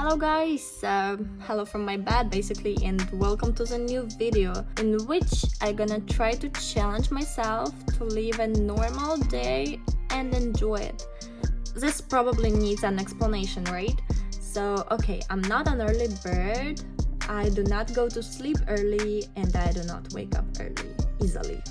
Hello guys, hello from my bed basically, and welcome to the new video in which I'm gonna try to challenge myself to live a normal day and enjoy it. This probably needs an explanation, right? So okay, I'm not an early bird, I do not go to sleep early, and I do not wake up easily.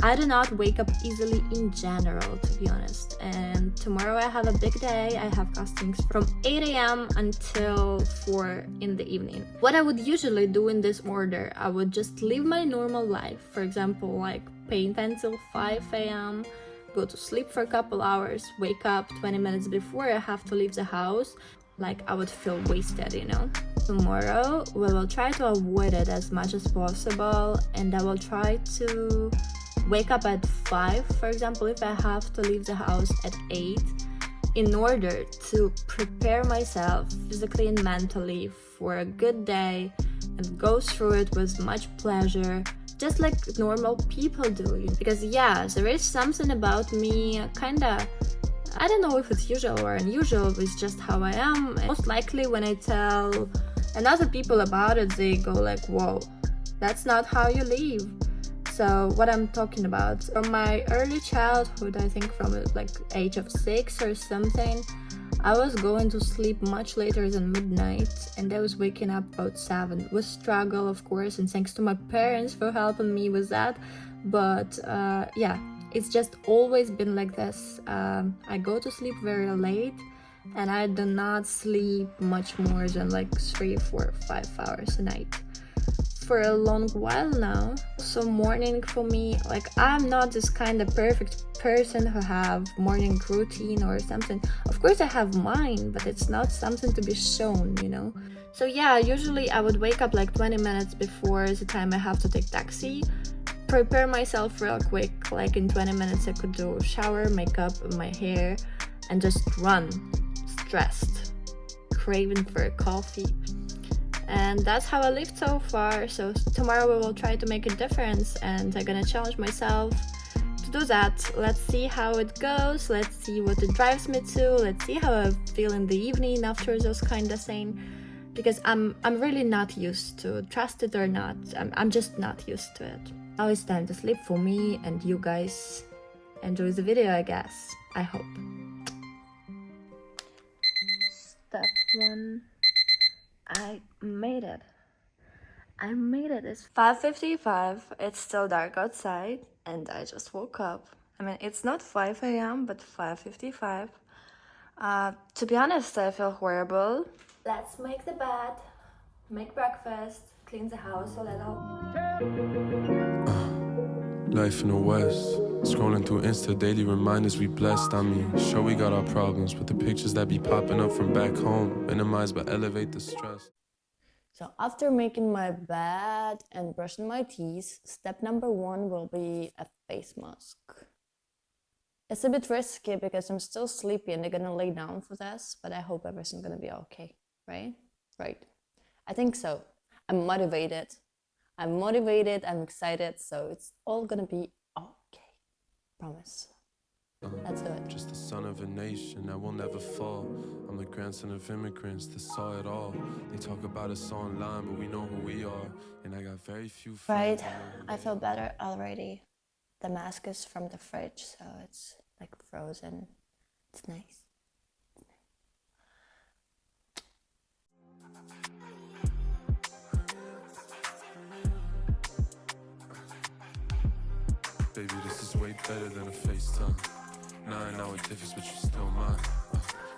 I do not wake up easily in general, to be honest, and tomorrow I have a big day. I have castings from 8 a.m. until 4 in the evening. What I would usually do in this order, I would just live my normal life. For example, like paint until 5 a.m., go to sleep for a couple hours, wake up 20 minutes before I have to leave the house. Like I would feel wasted, you know? Tomorrow we will try to avoid it as much as possible, and I will try to wake up at 5, for example, if I have to leave the house at 8, in order to prepare myself physically and mentally for a good day and go through it with much pleasure, just like normal people do. Because yeah, there is something about me kinda, I don't know if it's usual or unusual, it's just how I am. And most likely when I tell another people about it, they go like, whoa, that's not how you live. So what I'm talking about, from my early childhood, I think from like age of 6 or something, I was going to sleep much later than midnight, and I was waking up about 7 with struggle, of course, and thanks to my parents for helping me with that. But yeah, it's just always been like this. I go to sleep very late, and I do not sleep much more than like 3, 4, 5 hours a night for a long while now. So morning for me, like I'm not this kind of perfect person who have morning routine or something. Of course I have mine, but it's not something to be shown, you know? So yeah, usually I would wake up like 20 minutes before the time I have to take taxi, prepare myself real quick, like in 20 minutes I could do shower, makeup, my hair, and just run, stressed, craving for a coffee. And that's how I lived so far. So tomorrow we will try to make a difference, and I'm gonna challenge myself to do that. Let's see how it goes. Let's see what it drives me to. Let's see how I feel in the evening after those kind of thing, because I'm really not used to, trust it or not, I'm just not used to it. Now it's time to sleep for me, and you guys enjoy the video, I guess. I hope. Step 1. I made it. It's 5:55. It's still dark outside, and I just woke up. I mean, it's not 5 a.m., but 5:55. To be honest, I feel horrible. Let's make the bed, make breakfast, clean the house a little. Life in the West. Scrolling through Insta, daily reminders we blessed. I mean, sure we got our problems, but the pictures that be popping up from back home minimize but elevate the stress. So after making my bed and brushing my teeth, step number 1 will be a face mask. It's a bit risky because I'm still sleepy and they're gonna lay down for this, but I hope everything's gonna be okay, right? Right. I think so. I'm motivated, I'm excited, so it's all gonna be okay. Promise. Let's do it. Just the son of a nation that will never fall. I'm the grandson of immigrants that saw it all. They talk about us online, but we know who we are. And I got very few friends. Right, I feel better already. The mask is from the fridge, so it's like frozen. It's nice. Baby, this is way better than a FaceTime. Now I know it differs, but you're still mine.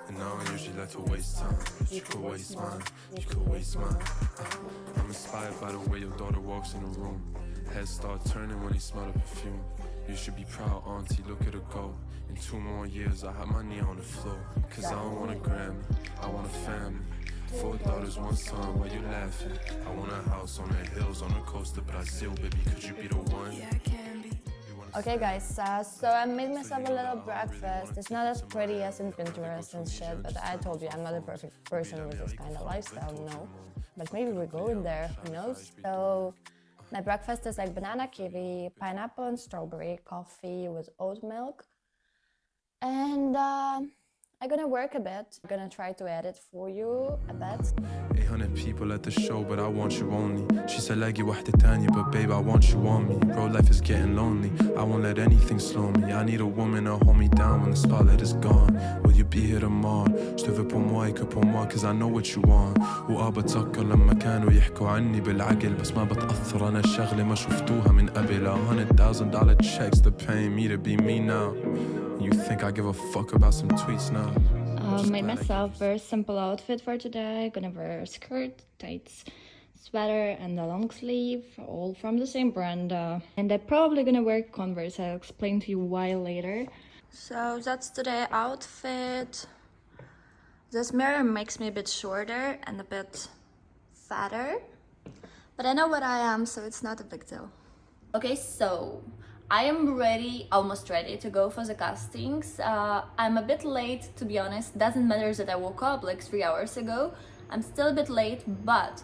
And now I usually like to waste time. You could waste mine, you could waste mine. I'm inspired by the way your daughter walks in the room. Heads start turning when they smell the perfume. You should be proud, auntie, look at her go. In 2 more years, I have my knee on the floor. Cause I don't want a Grammy, I want a family. 4 daughters, 1 son, why you laughing? I want a house on the hills, on the coast of Brazil. Baby, could you be the one? Yeah, I can be. Okay guys, so I made myself a little breakfast. It's not as pretty as in Pinterest and shit, but I told you I'm not a perfect person with this kind of lifestyle, no. But maybe we're going there, who knows? So my breakfast is like banana, kiwi, pineapple and strawberry, coffee with oat milk. And I'm gonna work a bit. I'm gonna try to edit for you a bit. 800 people at the show, but I want you only. She said like you واحدة تانية, but babe I want you on me. Bro, life is getting lonely, I won't let anything slow me. I need a woman to hold me down when the spotlight is gone. Will you be here tomorrow? Je te veux pour moi et que pour moi, cause I know what you want. بتذكر لما كانوا يحكوا عني بالعقل, بس ما بتأثر أنا شغلة ما شفتوها من قبل. $100,000 checks to pay me to be me now. You think I give a fuck about some tweets now? Made myself a very simple outfit for today. Gonna wear a skirt, tights, sweater and a long sleeve, all from the same brand. And I'm probably gonna wear Converse. I'll explain to you why later. So that's today's outfit. This mirror makes me a bit shorter and a bit fatter, but I know what I am, so it's not a big deal. Okay, so I am ready, almost ready to go for the castings. I'm a bit late, to be honest. Doesn't matter that I woke up like 3 hours ago. I'm still a bit late, but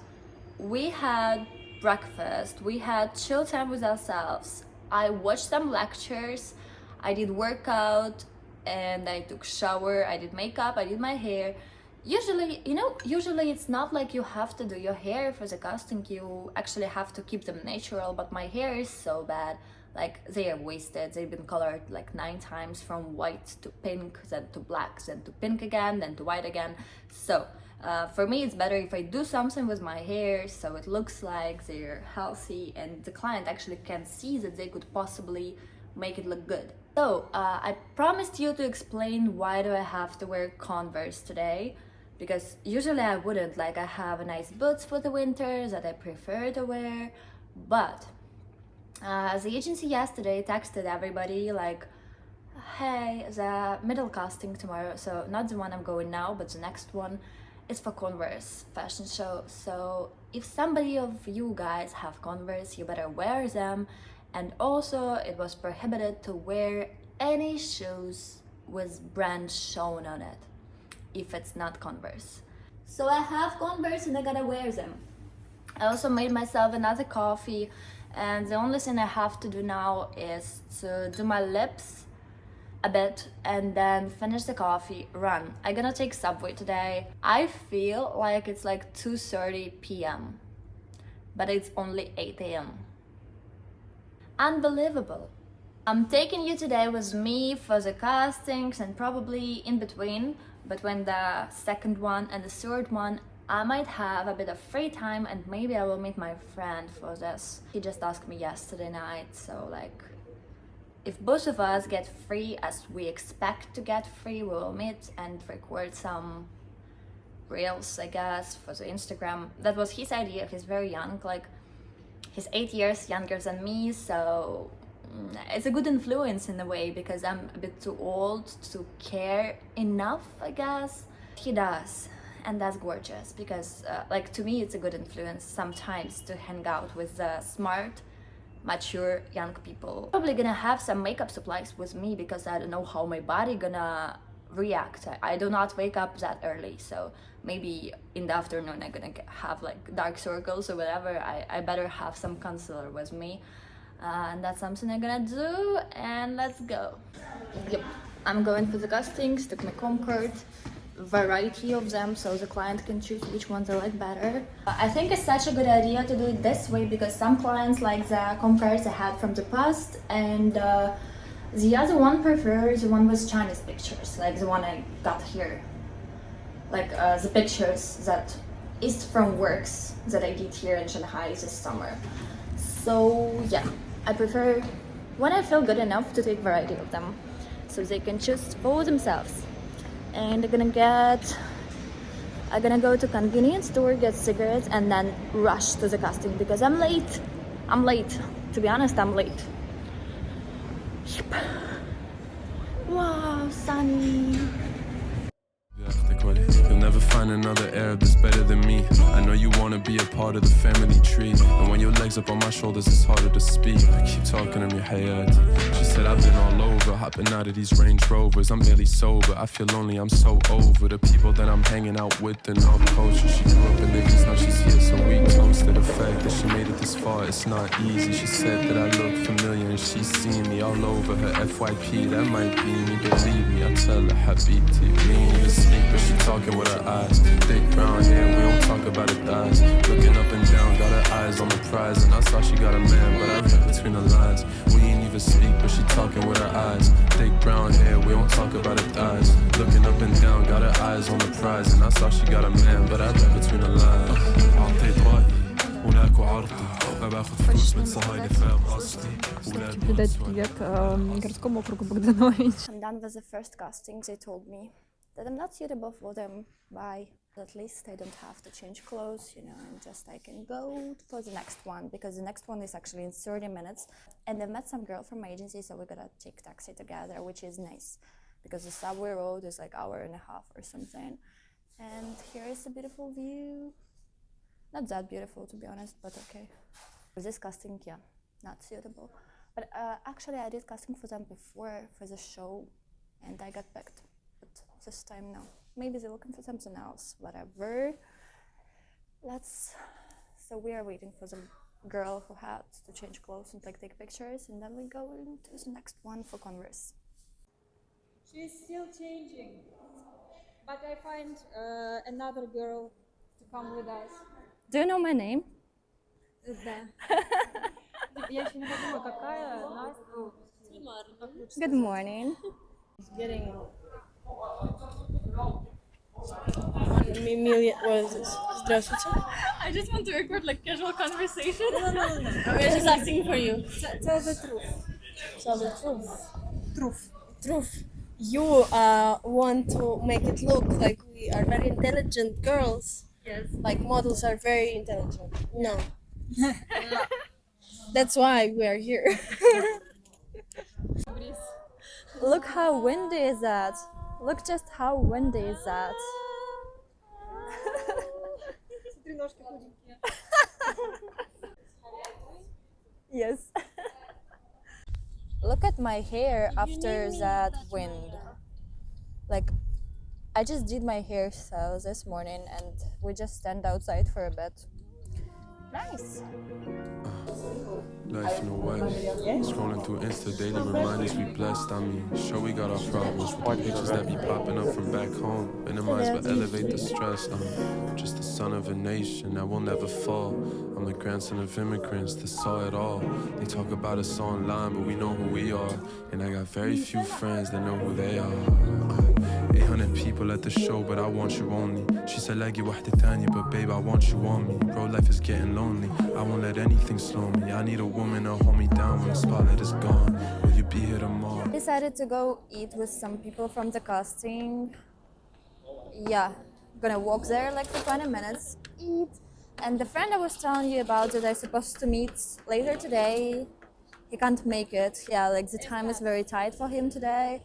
we had breakfast, we had chill time with ourselves. I watched some lectures, I did workout, and I took shower, I did makeup, I did my hair. Usually, usually it's not like you have to do your hair for the casting, you actually have to keep them natural, but my hair is so bad. Like, they are wasted, they've been colored like 9 times, from white to pink, then to black, then to pink again, then to white again. So for me it's better if I do something with my hair so it looks like they're healthy and the client actually can see that they could possibly make it look good. So I promised you to explain why do I have to wear Converse today, because usually I wouldn't. Like, I have nice boots for the winter that I prefer to wear, but the agency yesterday texted everybody like, hey, the middle casting tomorrow, so not the one I'm going now, but the next one is for Converse fashion show. So if somebody of you guys have Converse, you better wear them. And also it was prohibited to wear any shoes with brand shown on it if it's not Converse. So I have Converse and I gotta wear them. I also made myself another coffee, and the only thing I have to do now is to do my lips a bit and then finish the coffee, run. I'm gonna take subway today. I feel like it's like 2:30 p.m. but it's only 8 a.m. Unbelievable. I'm taking you today with me for the castings and probably in between the second one and the third one. I might have a bit of free time and maybe I will meet my friend for this. He just asked me yesterday night, so like, if both of us get free as we expect to get free, we will meet and record some reels, I guess, for the Instagram. That was his idea. He's very young, like he's 8 years younger than me, so it's a good influence in a way because I'm a bit too old to care enough, I guess. He does. And that's gorgeous because like, to me it's a good influence sometimes to hang out with smart, mature young people. Probably gonna have some makeup supplies with me because I don't know how my body gonna react. I do not wake up that early, so maybe in the afternoon I'm gonna have like dark circles or whatever. I better have some concealer with me, and that's something I'm gonna do. And let's go. Yep, I'm going for the castings. Took my comb card, variety of them so the client can choose which ones they like better. I think it's such a good idea to do it this way because some clients like the comb cards I had from the past, and the other one prefers the one with Chinese pictures, like the one I got here, like the pictures that is from works that I did here in Shanghai this summer. So yeah, I prefer when I feel good enough to take variety of them so they can choose for themselves. And I'm gonna go to convenience store, get cigarettes, and then rush to the casting because I'm late. To be honest, I'm late. Yep. Wow, sunny. You'll never find another Arab that's better than me. I know you wanna be a part of the family tree, and when your legs up on my shoulders it's harder to speak. I keep talking to me, Hayat. She said I've been all over, hopping out of these Range Rovers. I'm barely sober, I feel lonely, I'm so over the people that I'm hanging out with and all the culture. She grew up in the East, now she's here, so we toasted the fact that she made it this far. It's it's not easy. She said that I look familiar and she's seen me all over her FYP. That might be me, believe me. I tell her habibti. We ain't even speak, but she talking with her eyes. Thick brown hair, we don't talk about her thighs. Looking up and down, got her eyes on the prize. And I saw she got a man, but I read between the lines. We ain't even speak, but she talking with her eyes. Thick brown hair, we don't talk about her thighs. Looking up and down, got her eyes on the prize. And I saw she got a man, but I read between the lines. أعطيت رأيي هناك وعرضي ما باخد فلوس من صهاينة فاهم قصدي. Передать привет городскому округу Богданович. I'm done with the first casting. They told me that I'm not suitable for them. Bye. At least I don't have to change clothes, you know, and just I can go for the next one because the next one is actually in 30 minutes. And I met some girl from my agency, so we're gonna take taxi together, which is nice because the subway road is like hour and a half or something. And here is a beautiful view. Not that beautiful, to be honest, but okay. For this casting, yeah, not suitable. But actually, I did casting for them before for the show, and I got picked. But this time, no. Maybe they're looking for something else. Whatever. So we are waiting for the girl who had to change clothes and like take pictures, and then we go into the next one for Converse. She's still changing, but I find another girl to come with us. Do you know my name? Да. Я еще не подумала, какая Настя. Good morning. Getting Здравствуйте. I just want to record like casual conversation. No. We're just asking for you. Tell the truth. Tell the truth. Truth. You want to make it look like we are very intelligent girls. Yes. Like models are very intelligent. No. That's why we are here. Look how windy is that. Look just how windy is that. Смотри, ножки худенькие. Yes. Look at my hair after that wind. Like, I just did my hairstyle this morning and we just stand outside for a bit. Nice. Life in a way. Scrolling through Insta daily reminders we blessed. I mean, sure we got our problems with the pictures that be popping up from back home. Minimize but elevate the stress. I'm just the son of a nation that will never fall. I'm the grandson of immigrants that saw it all. They talk about us online, but we know who we are. And I got very few friends that know who they are. 800 people at the show, but I want you only. She said لاقي واحدة تانية, but babe I want you on me. Bro, life is getting lonely. I won't let anything slow me. I need a woman to hold me down when the spotlight is gone. Will you be here tomorrow? Decided to go eat with some people from the casting. Yeah, gonna walk there like for 20 minutes, eat. And the friend I was telling you about that I supposed to meet later today, he can't make it. Yeah, like the time is very tight for him today.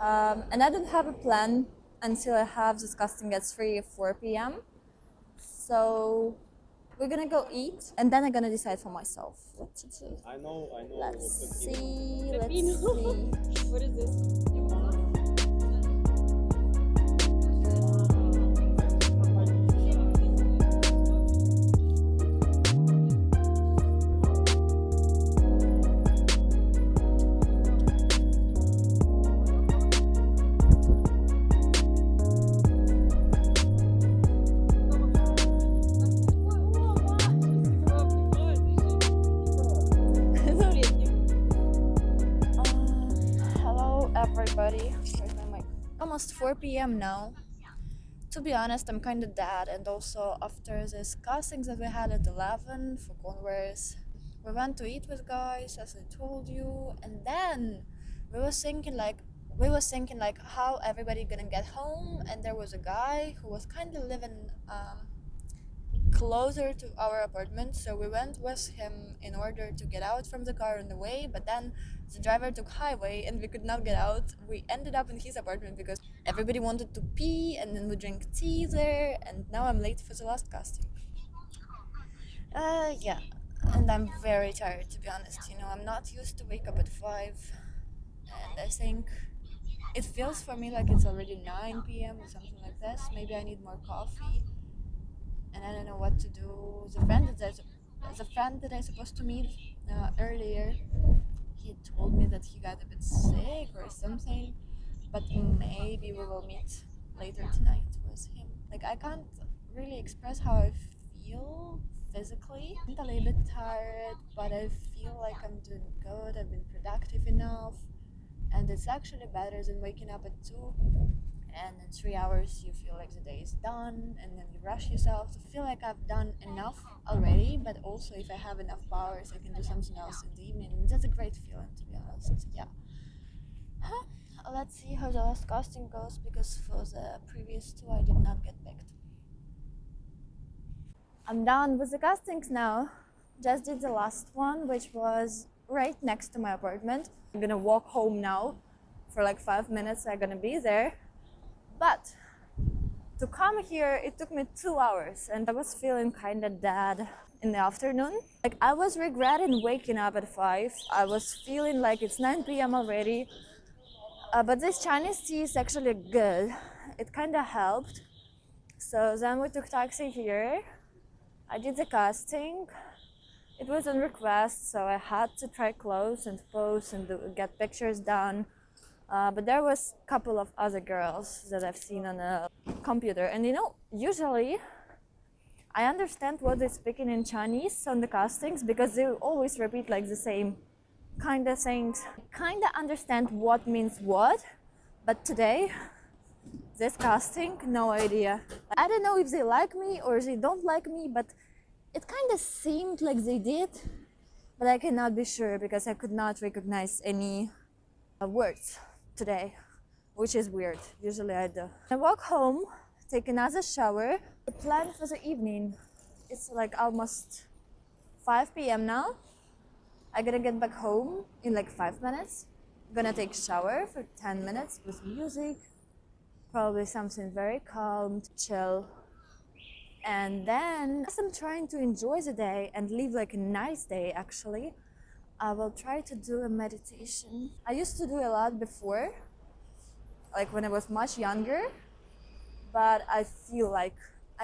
And I don't have a plan until I have this casting at 3 or 4 p.m. So we're gonna go eat and then I'm gonna decide for myself what to do. I know. Let's see. What is this? Everybody. Where's my mic? Almost 4 p.m. now. To be honest, I'm kind of dead, and also after this casting that we had at 11 for Converse, we went to eat with guys, as I told you, and then we was thinking like how everybody gonna get home, and there was a guy who was kind of living closer to our apartment, so we went with him in order to get out from the car on the way, but then the driver took highway and we could not get out. We ended up in his apartment because everybody wanted to pee, and then we drank tea there, and now I'm late for the last casting. Yeah, and I'm very tired, to be honest. You know, I'm not used to wake up at 5, and I think it feels for me like it's already 9 p.m. or something like this. Maybe I need more coffee, and I don't know what to do. The friend that The friend that I supposed to meet earlier, he told me that he got a bit sick or something, but maybe we will meet later tonight with him. Like, I can't really express how I feel physically. I'm mentally a bit tired, but I feel like I'm doing good. I've been productive enough, and it's actually better than waking up at 2 and in 3 hours you feel like the day is done, and then you rush yourself to feel like I've done enough already, but also if I have enough powers I can do something else in the evening. That's a great feeling, to be honest. Yeah. Let's see how the last casting goes, because for the previous two I did not get picked. I'm done with the castings now. Just did the last one, which was right next to my apartment. I'm gonna walk home now for like 5 minutes. I'm gonna be there. But to come here, it took me 2 hours, and I was feeling kind of dead in the afternoon. Like, I was regretting waking up at 5. I was feeling like it's 9 p.m. already. But this Chinese tea is actually good. It kind of helped. So then we took taxi here. I did the casting. It was on request, so I had to try clothes and pose and get pictures done. But there was a couple of other girls that I've seen on a computer. And you know, usually I understand what they're speaking in Chinese on the castings, because they always repeat like the same kind of things. I kind of understand what means what, but today, this casting, no idea. I don't know if they like me or they don't like me, but it kind of seemed like they did, but I cannot be sure because I could not recognize any words today, which is weird. Usually I do. I walk home, take another shower. The plan for the evening, it's like almost 5 p.m. now. I'm gonna get back home in like 5 minutes. I'm gonna take a shower for 10 minutes with music, probably something very calm, chill. And then, as I'm trying to enjoy the day and live like a nice day actually, I will try to do a meditation. I used to do a lot before, like when I was much younger, but I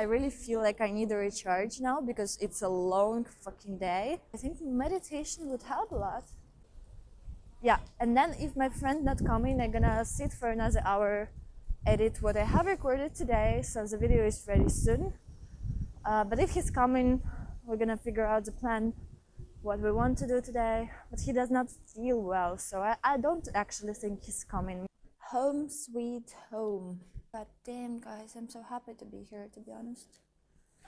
really feel like I need a recharge now because it's a long fucking day. I think meditation would help a lot. Yeah, and then if my friend not coming, I'm gonna sit for another hour, edit what I have recorded today, so the video is ready soon. But if he's coming, we're gonna figure out the plan, what we want to do today. But he does not feel well, so I don't actually think he's coming. Home sweet home. God damn, guys, I'm so happy to be here, to be honest.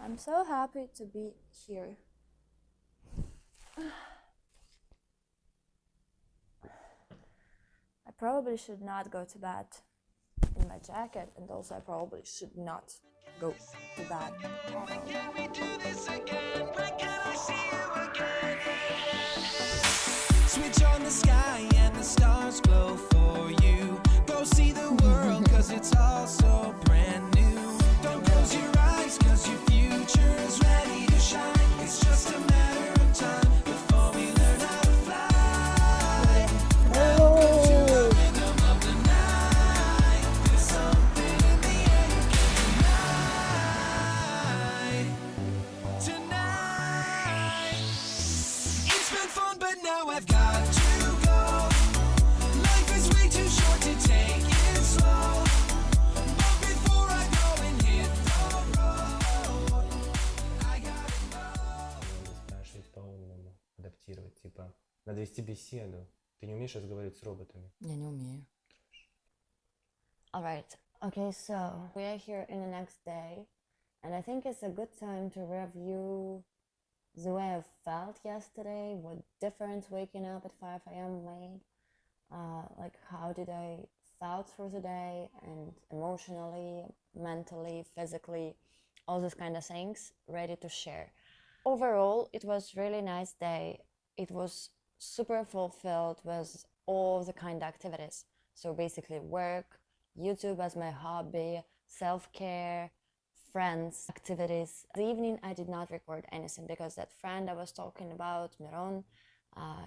I'm so happy to be here. I probably should not go to bed in my jacket, and also I probably should not go to bed at all. Switch on the sky and the stars glow for you. Go see the world, cause it's all so brand new. Don't close your eyes, cause your future's ready to shine. It's just a matter of time before we learn how to fly. Welcome to the rhythm of the night. There's something in the air you can't deny. Tonight, it's been fun, but now I've got to go. Life is way too short to take it slow. But before I go and hit the road, I gotta know. Спрашивать по-умному, адаптировать, типа, надо вести беседу. Ты не умеешь разговаривать с роботами. Я не умею. Alright, okay, so we are here in the next day, and I think it's a good time to review the way I felt yesterday, what difference waking up at 5 a.m. made, like how did I felt through the day, and emotionally, mentally, physically, all those kind of things, ready to share. Overall, it was really nice day. It was super fulfilled with all the kind of activities. So basically work, YouTube as my hobby, self-care, friends, activities. The evening I did not record anything because that friend I was talking about, Miron,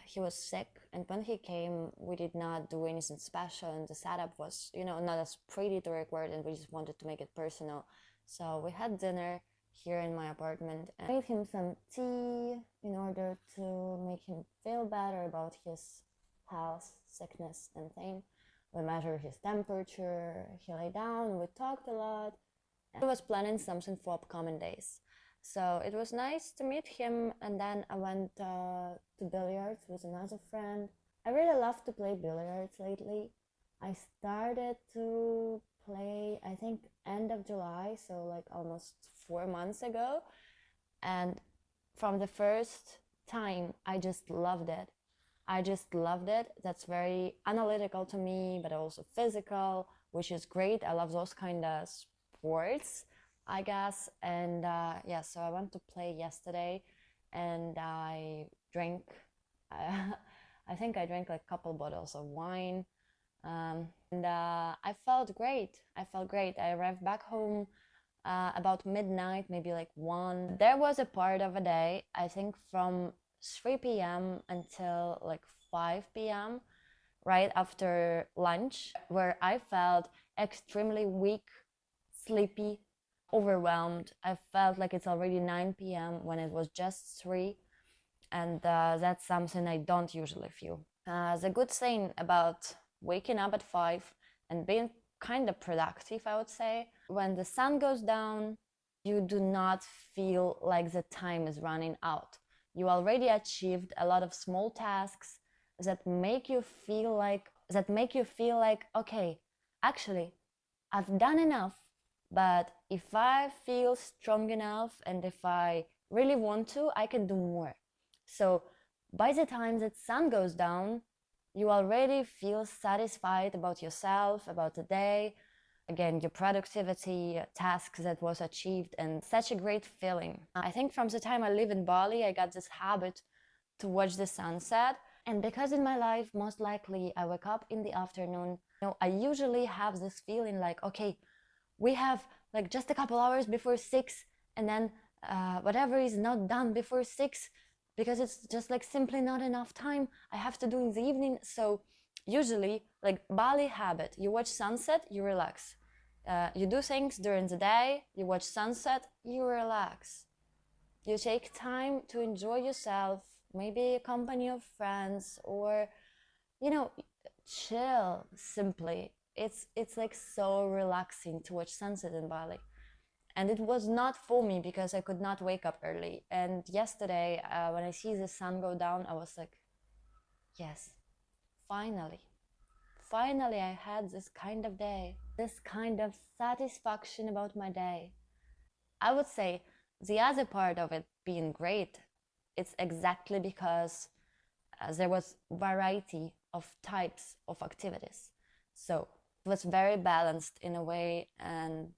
he was sick, and when he came we did not do anything special, and the setup was, you know, not as pretty to record, and we just wanted to make it personal. So we had dinner, here in my apartment and made him some tea in order to make him feel better about his health, sickness and thing. We measured his temperature, he lay down, we talked a lot. I was planning something for upcoming days. So it was nice to meet him, and then I went to billiards with another friend. I really love to play billiards lately. I started to play, I think, end of July, so like almost 4 months ago. And from the first time, I just loved it. I just loved it. That's very analytical to me, but also physical, which is great. I love those kind of sports, I guess. And yeah, so I went to play yesterday, and I drank, I think I drank like a couple bottles of wine. And I felt great. I arrived back home about midnight, maybe like 1. There was a part of a day, I think from 3 p.m. until like 5 p.m., right after lunch, where I felt extremely weak, sleepy, overwhelmed. I felt like it's already 9 p.m. when it was just 3, and that's something I don't usually feel. The good thing about waking up at 5 and being kind of productive, I would say, when the sun goes down, you do not feel like the time is running out. You already achieved a lot of small tasks that make you feel like, okay, actually, I've done enough, but if I feel strong enough and if I really want to, I can do more. So by the time that sun goes down, you already feel satisfied about yourself, about the day, again, your productivity, tasks that was achieved, and such a great feeling. I think from the time I live in Bali, I got this habit to watch the sunset. And because in my life, most likely I wake up in the afternoon, I usually have this feeling like, okay, we have like just a couple hours before 6, and then whatever is not done before 6, because it's just like simply not enough time, I have to do in the evening. So usually, like Bali habit, you watch sunset, you relax. You do things during the day, you watch sunset, you relax. You take time to enjoy yourself, maybe a company of friends, or, chill simply. It's like so relaxing to watch sunset in Bali. And it was not for me because I could not wake up early. And yesterday, when I see the sun go down, I was like, yes, finally. Finally, I had this kind of day, this kind of satisfaction about my day. I would say the other part of it being great, it's exactly because there was variety of types of activities. So it was very balanced in a way, and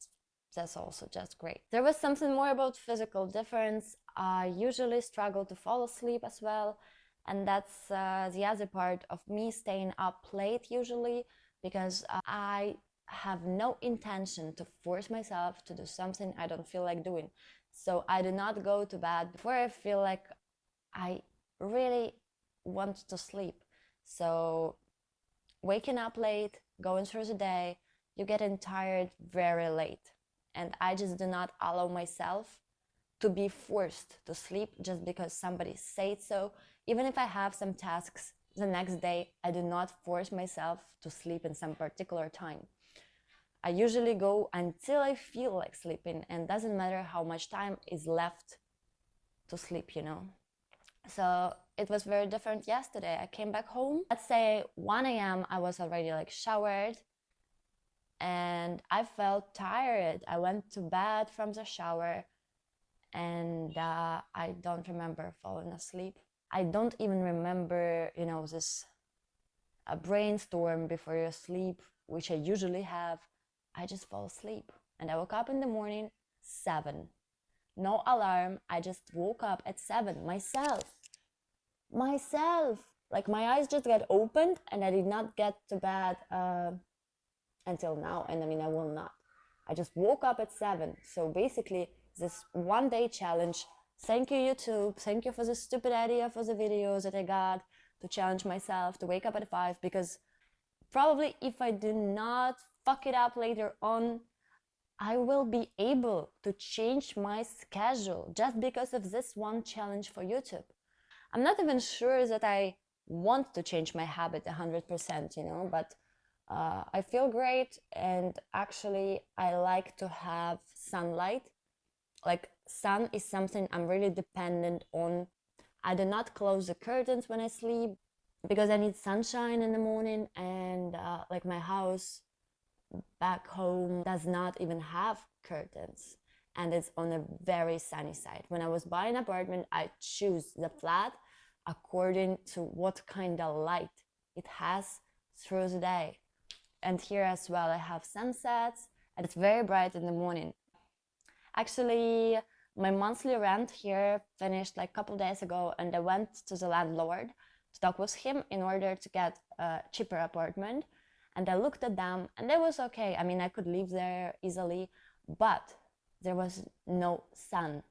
that's also just great. There was something more about physical difference. I usually struggle to fall asleep as well, and that's the other part of me staying up late usually, because I have no intention to force myself to do something I don't feel like doing. So I do not go to bed before I feel like I really want to sleep. So waking up late, going through the day, you're getting tired very late. And I just do not allow myself to be forced to sleep just because somebody said so. Even if I have some tasks the next day, I do not force myself to sleep in some particular time. I usually go until I feel like sleeping, and doesn't matter how much time is left to sleep, So it was very different yesterday. I came back home, let's say 1 a.m. I was already like showered, and I felt tired. I went to bed from the shower, and I don't remember falling asleep. I don't even remember, this brainstorm before you sleep, which I usually have. I just fall asleep, and I woke up in the morning 7. No alarm. I just woke up at 7 myself. Like my eyes just got opened, and I did not get to bed until now, and I will not. I just woke up at 7. So basically, this one day challenge. Thank you, YouTube. Thank you for the stupid idea for the videos that I got to challenge myself to wake up at 5, because probably if I did not fuck it up later on, I will be able to change my schedule just because of this one challenge for YouTube. I'm not even sure that I want to change my habit 100%, you know, but I feel great, and actually I like to have sunlight. Like, sun is something I'm really dependent on. I do not close the curtains when I sleep because I need sunshine in the morning, and like my house back home does not even have curtains, and it's on a very sunny side. When I was buying an apartment, I choose the flat according to what kind of light it has through the day. And here as well, I have sunsets, and it's very bright in the morning. Actually, my monthly rent here finished like a couple days ago, and I went to the landlord to talk with him in order to get a cheaper apartment. And I looked at them, and it was okay. I mean, I could live there easily, but there was no sun.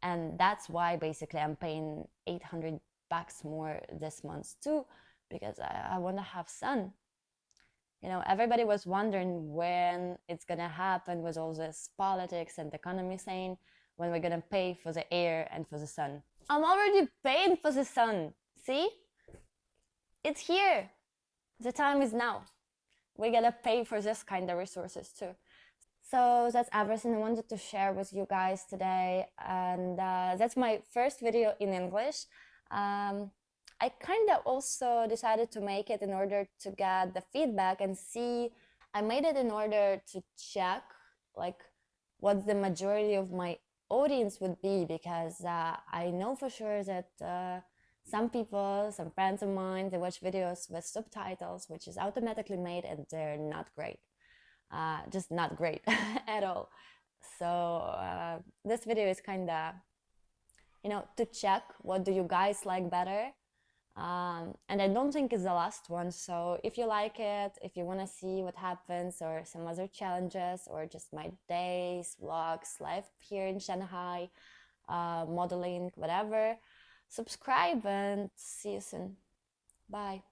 And that's why basically I'm paying $800 more this month too, because I want to have sun. You know, everybody was wondering when it's gonna happen with all this politics and economy saying when we're gonna pay for the air and for the sun. I'm already paying for the sun. See? It's here. The time is now. We gotta pay for this kind of resources too. So that's everything I wanted to share with you guys today, and that's my first video in English. I kind of also decided to make it in order to get the feedback and see. I made it in order to check like what the majority of my audience would be, because I know for sure that some people, some friends of mine, they watch videos with subtitles, which is automatically made, and they're not great. Just not great at all. So this video is kind of, you know, to check what do you guys like better. And I don't think it's the last one. So if you like it, if you want to see what happens or some other challenges or just my days, vlogs, life here in Shanghai, modeling, whatever, subscribe and see you soon. Bye.